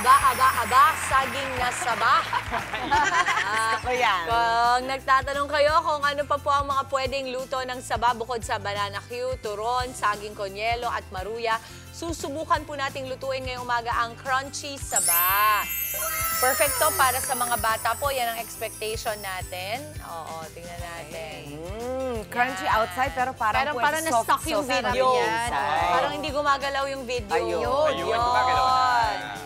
Aba, saging na saba. Gusto ko yan. Kung nagtatanong kayo kung ano pa po ang mga pwedeng luto ng saba bukod sa banana Q, turon, saging konyelo at maruya, susubukan po nating lutuin ngayong umaga ang crunchy saba. Perfecto para sa mga bata po. Yan ang expectation natin. Oo, tingnan natin. Crunchy outside pero parang Parang na-stuck yung video. inside. Parang hindi gumagalaw yung video. Ayun. gumagalaw na.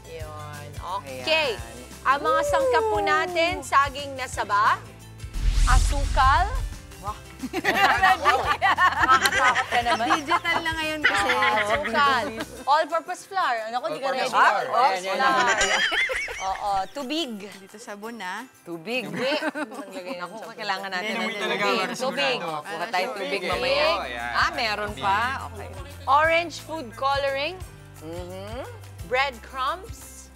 Yun. Okay. Ang mga sangkap po natin, saging na saba, asukal. Nakakatakot ka naman. Digital na ngayon kasi. Asukal. All-purpose flour. Ano ko, di ka ready? All-purpose flour. Flour. Oo, tubig. Dito sabon na. Tubig. Ako, Kailangan natin ng talaga, tubig. para Tubig. sigurado. Kuha tayong tubig Tubig. mamaya. Ayan. Meron pa? Okay. Orange food coloring, breadcrumbs,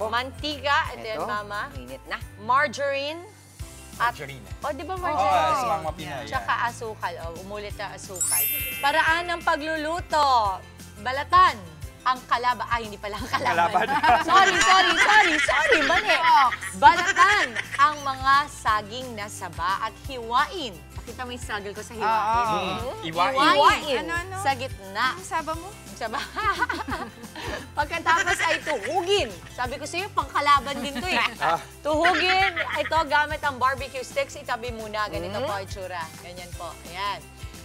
mantika, ito yan, mama, Minit na. margarine, at, Margarine. di ba Oo, margarine? sa mga Pinay. Tsaka asukal, umulit na asukal. Paraan ng pagluluto, balatan, ang kalaban. Ay, hindi pala ang kalaban. sorry, mali. Balatan ang mga saging na saba at hiwain. Pakita mo yung struggle ko sa hiwain. Iwain. Ano? Sa gitna. Ang saba mo? Saba. Pagkatapos ay tuhugin. Sabi ko sa'yo, pangkalaban din to eh. Tuhugin. Ito, gamit ang barbecue sticks. Itabi muna. Ganito po ang itsura. Ganyan po. Ayan.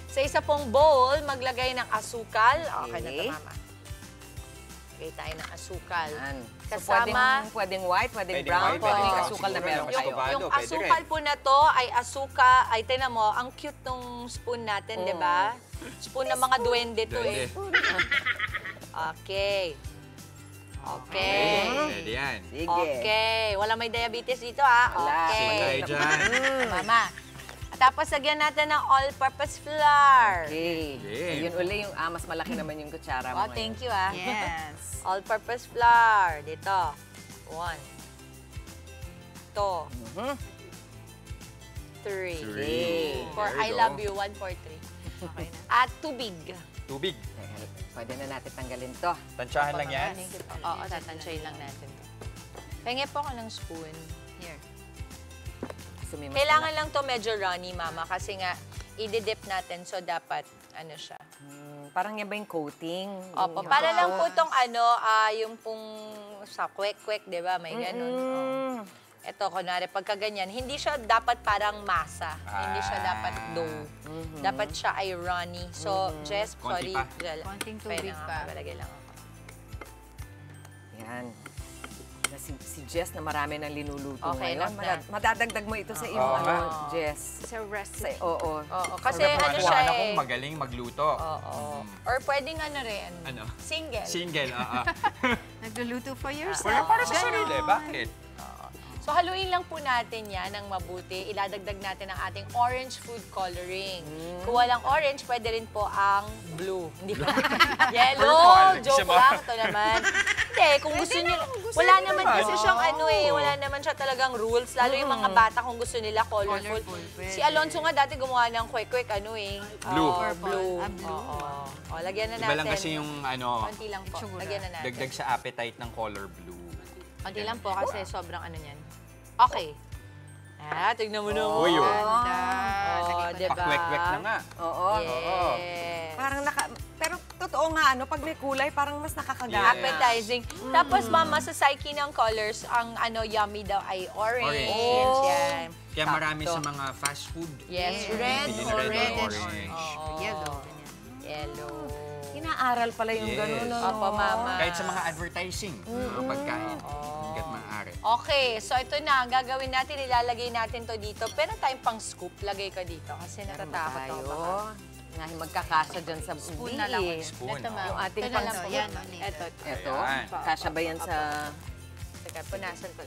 Sa isa pong bowl, maglagay ng asukal. Okay na ito, mama. Lagay tayo ng asukal. So, Kasama, pwedeng white, pwedeng Pwedeng brown, white, pwedeng pwedeng asukal na siguro meron yung kayo. asukal. yung Pwede asukal rin. po na to ay asuka, ay tinan mo, ang cute nung spoon natin, di ba? Spoon ng mga duwende to eh. Okay. Okay. Pwede yan. Sige. Okay. Wala may diabetes dito, ha? Wala. Okay. Patay dyan. Mama. At tapos, lagyan natin ng all-purpose flour. Okay. Okay. Yun uli yung mas malaki naman yung kutsara mo. Oh, thank you, ah. Yes. All-purpose flour. Dito. 1. 2. 3. Three. For There I you love go. you, 1 for 3. Okay na. At tubig. Tubig. Pwede na natin tanggalin to. Tansyahan lang yan. Oo, tatansyahin lang natin. Pengi po ako ng spoon. Here. Sumimas Kailangan lang to medyo runny, mama, kasi nga, i-dip natin, so dapat, ano siya. Parang yan ba yung coating? Opo, Yung para lang sauce? po itong yung pong sa kwek-kwek, di ba? May ganun. Oh. Ito, kunwari, pagka ganyan, hindi siya dapat parang masa. Hindi siya dapat dough. Dapat siya ay runny. So, Jess, sorry. Konti pa. Konting tubig pa. Palagay lang ako. Yan. Si Jess na marami nang linuluto Okay, ngayon. enough na. Madadagdag mo ito sa iyong Oo. Jess. Sa recipe. Oo. Oo, kasi ano siya Kuhaan eh. akong magaling magluto. Oo. Or pwedeng ano rin. Ano? Single. Single, Nagluluto for yourself. Para sa sarili, bakit? So, haluin lang po natin yan ng mabuti. Iladagdag natin ang ating orange food coloring. Kung walang orange, pwede rin po ang blue. Hindi ba? Yellow! Purple. Joke Siya ba? lang. Ito naman. Hindi, kung gusto nyo. Wala naman kasi siyang ano eh. Wala naman siya talagang rules. Lalo yung mga bata kung gusto nila colorful. Colorful, pwede. Si Alonso nga dati gumawa ng kwek-kwek ano eh. Blue. Blue. Blue. Oo. O, lagyan na natin. Iba lang kasi yung Konti lang po. Itsura. Lagyan na natin. dagdag sa appetite ng color blue. Konti lang po kasi sobrang ano niyan. Okay. Tignan mo naman. Uy, Oh, diba? Pakwek-wek na nga. Oo. Yes. Parang pero totoo nga, pag may kulay, parang mas nakakagana. Yes. Appetizing. Tapos, mama, sa psyche ng colors, ang yummy daw ay orange. Orange. Yan. Kaya marami sa mga fast food. Yes, Yes. red, Pili na red orange. or orange. Oo. Yellow. Ganyan. Yellow. Inaaral pala yung Yes. ganun. Ano? Opo, mama. Kahit sa mga advertising, mga pagkain. Hanggat maaari. Okay, so ito na. Gagawin natin, ilalagay natin to dito. Pero tayong pang scoop, lagay ko dito. Kasi natatakot ako baka. Nga, magkakasya dyan sa Spoon na lang. Spoon. Ito, ma'am. Yung ating Ito na lang pang- po. Yan, Ito. Ito, Ayan. kasya ba yan sa... Teka, punasan ko.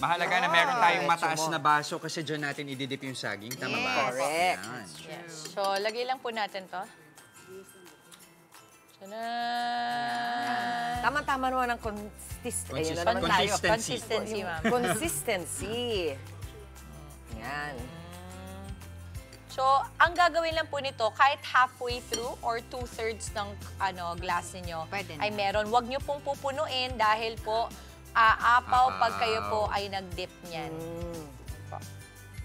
Mahalaga na meron tayong mataas na baso kasi dyan natin ididip yung saging. Tama ba? Correct. Yan. Yes. So, lagay lang po natin to. Tama-tama naman ang Consistency. Consistency, ma'am. Consistency. Yan. So, ang gagawin lang po nito, kahit halfway through or 2/3 ng glass niyo Pwede ay na. meron. Huwag niyo pong pupunuin dahil po aapaw pag kayo po ay nag-dip niyan.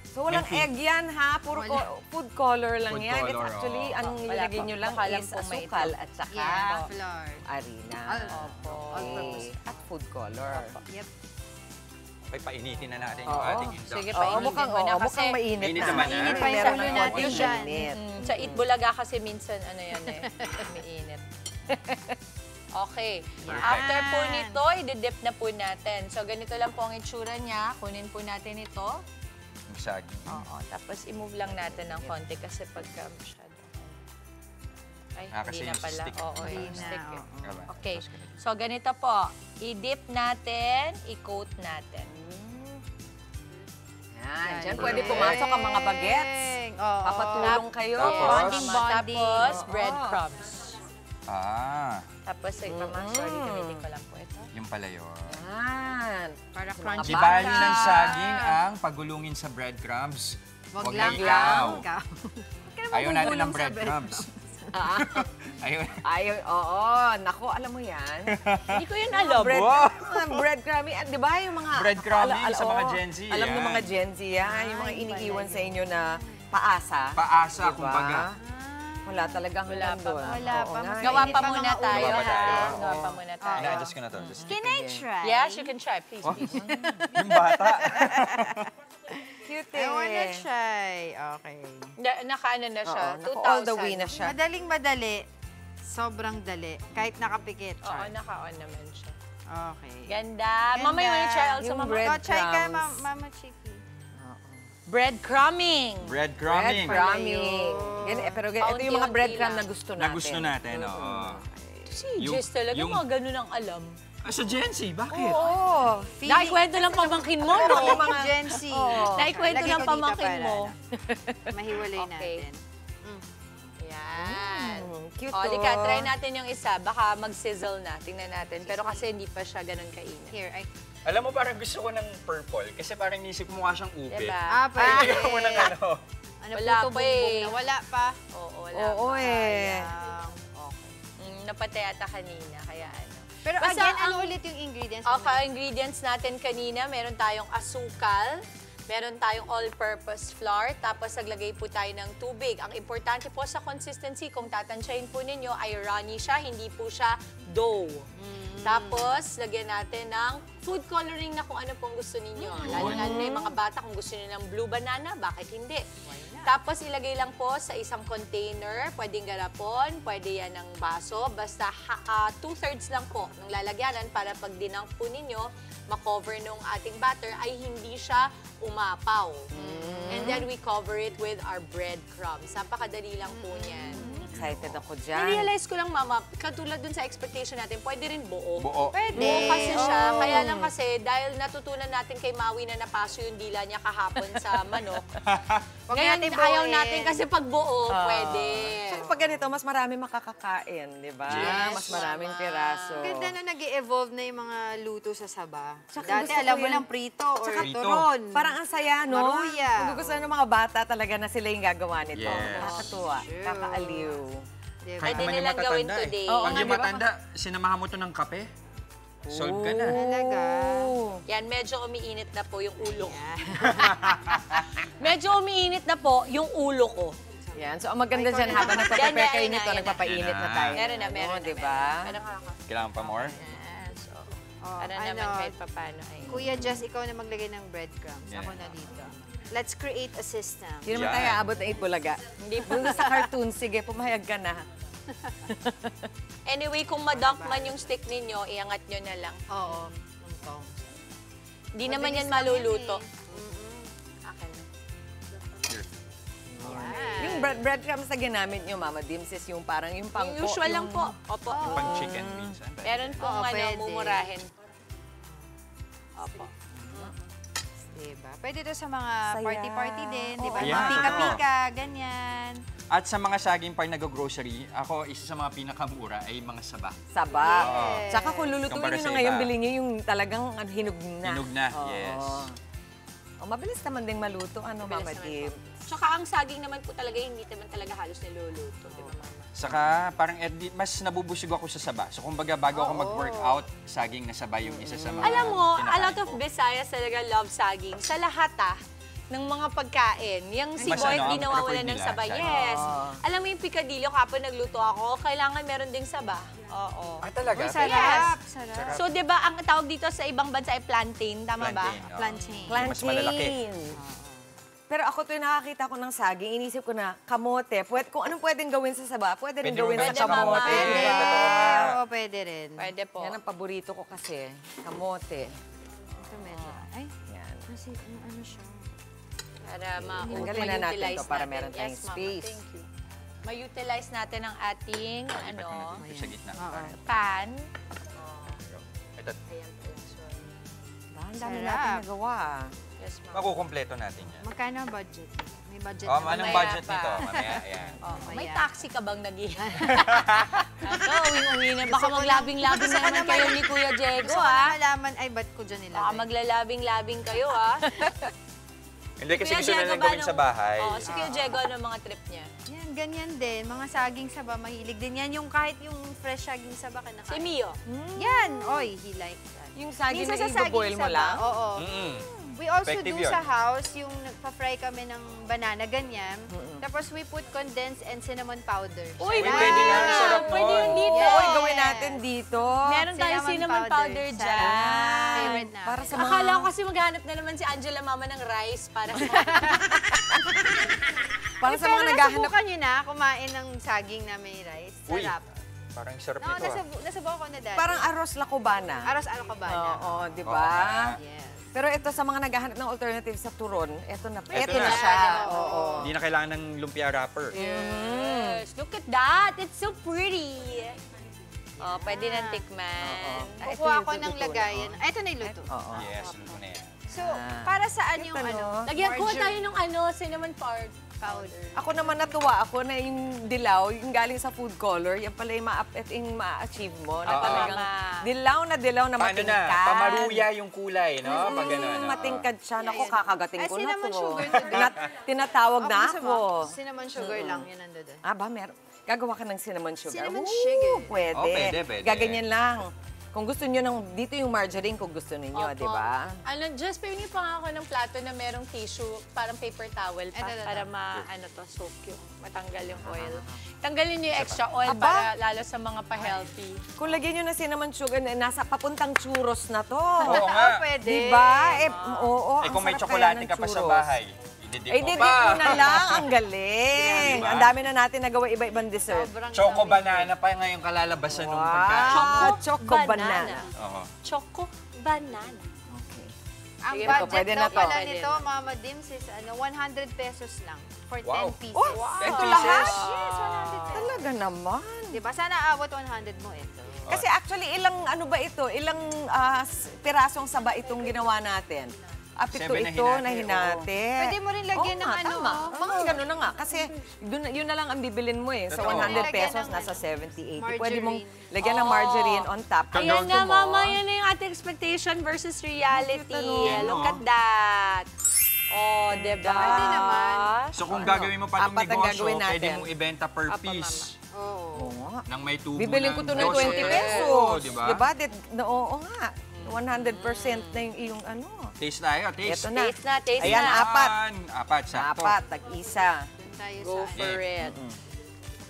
So, walang egg yan, ha? Puro food color lang Food yan. color, It's actually, oo. ang Wala nilagay pa. nyo lang Baka lang is po may asukal ito. at saka Yeah, flour. harina. Opo. Okay. At food color. Yep. Ay, painitin na natin yung Oo. ating induction. Sige, Oo, painitin mukhang, mo na kasi mukhang mainit Mainit na. naman, ha? Mainit pa yung Meron ulo ng natin konting dyan. init. sa Itbulaga kasi minsan yan eh, umiinit. Okay. Perfect. After po nito, i-dip na po natin. So, ganito lang po ang itsura niya. Kunin po natin ito. Yung saging. Oo. Tapos, i-move lang natin ng konti kasi pagka masyado. Ay, Kasi hindi na yung pala. stick. Oo, Hindi yung na, stick. eh. oo. Tama. Okay. Tapos ganito. So, ganito po. I-dip natin, i-coat natin. Yan. Diyan pwede pumasok ang mga bagets. Oo. Papatulong kayo. Tapos? Bonding. Tapos, Oo. breadcrumbs. Tapos, sorry, gamitin ko lang po ito. Yung pala yun. Yan. Para Mga crunchy. Di bali ng saging ang pagulungin sa breadcrumbs. Wag na lang ikaw. ikaw. Ayaw natin ng breadcrumbs. Ayaw. Ayaw, oo. Nako, alam mo yan. Hindi ko yun alam. Breadcrumbing. Di ba yung mga... Breadcrumbing sa mga oo. Gen Z, Alam ng yan. mga Gen Z, yan. Yung mga iniiwan sa inyo na paasa. Paasa, Diba? kumbaga. Wala talagang Wala pa doon. ba? Wala Oo pa. nga. Mas Gawa mainit pa pa muna mga tayo, Gawa pa ha? tayo. Gawa pa muna tayo. Ina-adjust ko na to. Just Can I try? Yes, you can try. Please, please. yung bata. Cute I wanna try. Okay. Nakaano na siya? Oo, 2,000. all the way na siya. Madali. Sobrang dali. Kahit nakapikit. Oo, naka-on naman siya. Okay. Ganda. Mama, you wanna try also, Yung Mama? bread Oh, try ka, crumbs. Mama Chiki. Breadcrumbing. Breadcrumbing. Breadcrumbing. Pero ito yung mga Paunti-unti breadcrumb lang. na gusto natin. Na gusto natin, oo. Si Yung- Jess talaga, yung- mga ganun ang alam. Sa Gen Z, bakit? Oo. Nakikwento ng pamangkin mo, no? Yung mga Gen Z. Naikwento Lagay ng ko dito pamangkin para, mo. Mahiwalay Okay. natin. Yan. Cute O, to. lika, try natin yung isa. Baka mag-sizzle na. Tingnan natin. Pero kasi hindi pa siya ganun kainit. Here, Alam mo, parang gusto ko ng purple kasi parang nisip mukha siyang ube. Diba? pwede. Ayaw mo ng ano. Ano, Wala puto pa bumbong eh. na. Wala pa. Oo, wala Oo pa. eh. Okay. Napatay ata kanina, kaya ano. Pero Basta again, ang- ano ulit yung ingredients? Okay, ingredients natin kanina, meron tayong asukal, meron tayong all-purpose flour, tapos naglagay po tayo ng tubig. Ang importante po sa consistency, kung tatansyahin po ninyo, ay runny siya, hindi po siya dough. Tapos, lagyan natin ng food coloring na kung ano pong gusto ninyo. Lalo na yung mga bata, kung gusto niyo ng blue banana, bakit hindi? Tapos, ilagay lang po sa isang container. Pwedeng garapon, pwede yan ng baso. Basta 2/3 lang po ng lalagyanan para pag dinang po ninyo, makover nung ating batter ay hindi siya umapaw. And then we cover it with our breadcrumbs. Napakadali lang po niyan. Excited ako dyan. Na-realize ko lang, Mama, katulad dun sa expectation natin, pwede rin buo. Buo. Pwede. Buo kasi siya. Kaya lang kasi, dahil natutunan natin kay Maui na napaso yung dila niya kahapon sa manok. Huwag Ngayon, natin ayaw buuin. natin kasi pag buo, pwede. So, pag ganito, mas marami makakakain, di ba? Yes. Mas maraming piraso. Ganda na nag-evolve na yung mga luto sa saba. Tsaka Dati gusto ko alam mo yan. lang prito or Prito. turon. Parang ang saya, no? Maruya. Gusto ng mga bata talaga na sila yung gagawa nito. Yes. Nakakatuwa. Sure. Kakaaliw. Diba? Pwede naman yung nilang gawin matatanda eh. today. Oo Pag nga, yung di ba? matanda, sinamahan mo to ng kape, solve ka na. Talaga. Yan, medyo umiinit na po yung ulo ko. Yan. Medyo umiinit na po yung ulo ko. Yan. So, ang maganda dyan, habang nagpa-prepare Yan, kayo yan, nito, yan, yan. nagpapainit na tayo. Meron na, meron na. Di ba? Meron ka. Kailangan pa more? Yes. So, Oh, para naman kahit papano ay. Kuya Jess, ikaw na maglagay ng breadcrumbs. Yeah. Ako na dito. Let's create a system. Hindi naman Yan. tayo aabot ng 8 bulaga. Hindi po. Doon sa cartoon, sige, pumayag ka na. Anyway, kung madunk man yung stick ninyo, iangat nyo na lang. Oo. Ito. Hindi naman yan Mabilis lang maluluto. yan Akin. Here. Yan. Yung breadcrumbs na ginamit nyo, Mama Dims, is yung parang yung pang Yung usual lang po. Opo. Pang chicken minsan. Meron pong Oo, pwede. mumurahin. Opo. Diba? Pwede to sa mga Saya. party-party din. Diba? Oo. Yeah, Pika-pika, ganyan. At sa mga saging pag nag-grocery, ako, isa sa mga pinakamura ay mga saba. saba. Yes. Tsaka kung lulutuin Kumpara nyo sa na ngayon, iba. bilhin nyo yung talagang hinog na. Hinog na, Oo. yes. Mabilis naman ding maluto, ano, Mama Mabilis Dave? naman po. Tsaka ang saging naman po talaga, hindi naman talaga halos niluluto, di ba, Mama? Saka parang mas nabubusog ako sa saba. So kumbaga bago ako mag-workout, saging na saba yung isa sa mga Alam mo, a kinakain lot of ko. Visayas talaga love saging. Sa lahat ng mga pagkain. Yung si Mas Boy, ano, di ang nawawala preferred ng nila, saba. saging. Yes. Alam mo yung picadillo, kapag nagluto ako, kailangan meron ding saba. Oo. Ah, talaga? Sarap, Yes. sarap. So, di ba, ang tawag dito sa ibang bansa ay plantain, tama ba? Plantain, oo. Plantain. Mas malalaki. Pero ako tuwing nakakita ko ng saging, inisip ko na kamote. Kung anong pwedeng gawin sa saba, pwede rin Pwede gawin rin sa sa kamote. kamote. Pwede. Totoo nga. Oo, pwede rin. Pwede po. Yan ang paborito ko kasi, kamote. Ito medyo. Ay, Yan. kasi ano siya. Para Tanggalin na natin ma-utilize to para meron tayong Yes, Mama. space. Thank you. Ma-utilize natin ang ating, ano, Ito sa gitna. pan. Ito. Ayan pala, sorry. Ang dami Sarap. natin nagawa. Yes, Mama. Makukumpleto natin yan. Magkano ang budget? May budget Oh, naman. anong Mamaya budget pa. nito? Mamaya, ayan. Oh, may Ayan. taxi ka bang nag-iwan? Ito, uwing-uwi na. Baka maglabing-labing na naman kayo ni Kuya Diego, Gusto ko ha? na malaman, ay, ba't ko dyan Baka nilagay? maglalabing-labing kayo, ha? Hindi kasi Kuya gusto na Diego lang ba gawin sa bahay. Oh, si Kuya Diego, ano mga trip niya? Yan, ganyan din. Mga saging saba, mahilig din yan. Yung kahit yung fresh saging saba ka Si nakain. Mio. Yan! Oy, he likes that. Yung saging Minsan na sa saging i-boil mo saba, lang? Oo. Mm. We also Effective do yun. sa house, yung nagpa-fry kami ng banana, ganyan. Tapos we put condensed and cinnamon powder. Uy, Uy, pwede nga. Ang sarap Pwede nun. yun dito. Yes. Uy, gawin natin dito. Meron tayong cinnamon powder Sarap. dyan. Favorite na. Para sa mga... Akala ko kasi maghanap na naman si Angela Mama ng rice para sa... Para sa mga Pero naghahanap... nasubukan nyo na kumain ng saging na may rice. Uy, Sarap. parang sarap No, nito. nasubukan ko na dati. Parang arroz la cubana. Aros alcabana. Oo, di Oo ba? nga. Yes. Pero ito sa mga naghahanap ng alternative sa turon, ito na, Ito ito na na. siya. Oo. Hindi na kailangan ng lumpia wrapper. Yes, look at that. It's so pretty. Oh, pwede nang tikman. Ito Kukuha yung ko ng luto na, lagayan. Ay, ito na yung luto. Oo. Yes, luto na yan. So, para saan yung Ito, ano? no? Lagyan ko margarine tayo ng ano, cinnamon powder. Ako naman natuwa ako na yung dilaw, yung galing sa food color, yan pala yung ma-achieve mo. Na Oo. talagang Tama. dilaw na Paano matingkad. na? Pamaruya yung kulay, no? Pag gano'n. oo. Matingkad siya. Naku, kakagating Ay, ko na cinnamon to. sugar to din. Tinatawag na gusto ako. mo? Cinnamon sugar lang, yun nando doon. Ah, ba? Gagawa ka ng cinnamon sugar? Cinnamon Ooh, sugar. Pwede. Oh, pwede. Gaganyan lang. Kung gusto niyo dito yung margarine kung gusto niyo, Opo. di ba? Ano, just pwede pa nga ako ng plato na merong tissue, parang paper towel pa, Ito. para soak yung, matanggal yung oil. Tanggalin niyo yung extra oil Aba. para lalo sa mga pa-healthy. Kung lagyan niyo na cinnamon sugar, nasa papuntang churros na to. Oo nga. pwede. Di ba? Oo, Eh ang kung may sarap tsokolate kaya ng ka pa sa churros. bahay, ididip Ay, mo didip pa. mo na lang. Ang galing. Diba? Ang dami na natin nagawa iba-ibang dessert. Sobrang Choco dami. banana pa ngayong kalalabasan ng pagkain. Choco banana. Oo. Choco banana. Okay. Ang Sige, budget pwede daw na to. pala Pwede nito, na. Mama Dims, is 100 pesos lang for Wow. 10 pieces. Oh, ito 10 lahat? pieces? Yes, 100 pesos. Talaga naman. Diba? Sana abot 100 mo ito. Kasi actually, ilang ano ba ito? Ilang pirasong saba itong ginawa natin? Apito 7 na ito hinati, na hinati. Pwede mo rin lagyan ng Oo nga, ano, tama. oh. Mga ganun na nga. Kasi yun na lang ang bibilin mo eh. Sa Totoo. 100 Lagyan pesos, ng nasa ano, 70, 80. margarine. Pwede mong lagyan ng margarine on top. Ayan Ayan Condone nga, to mo. Mama. Yan na yung ating expectation versus reality. Cute, ano? Yan, Look no? at that. Oh, diba? Pwede naman. So kung gagawin mo pa ng Apat ang negosyo, gagawin natin. pwede mong ibenta per Apa, piece. Oo. Oo nga. Nang may tubo Bibilin ko to ng 12 20 pesos. Oo, diba? Diba? Oo nga. 100% na yung iyong ano. Taste tayo, taste. Ito na. Taste na, taste Ayan, na. apat. Apat, sakto. Apat, tag-isa. Doon tayo Go sa... for it.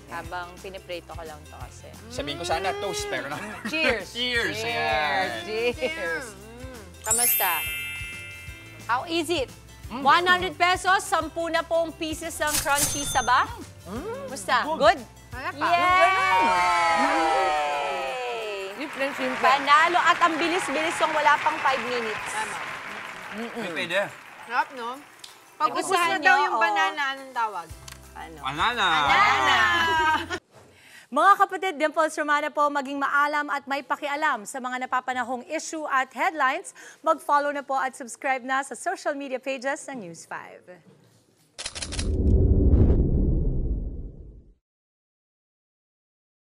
Habang piniprito ko lang to kasi. Sabihin ko sana toast, pero na. Cheers! Cheers! Ayan. Cheers! Kamusta? How is it? 100 pesos, 10 na pong pieces ng crunchy saba. Musta? Good? Wala pa. Yay! Simple, simple. Panalo at ang bilis-bilis yung wala pang 5 minutes. Tama. May pwede. Sarap, no? Pag ubos Nagustuhan na daw niyo, yung oh. banana, anong tawag? Ano? Banana. Mga kapatid, Dimples Romana po, maging maalam at may pakialam sa mga napapanahong issue at headlines. Mag-follow na po at subscribe na sa social media pages ng News 5.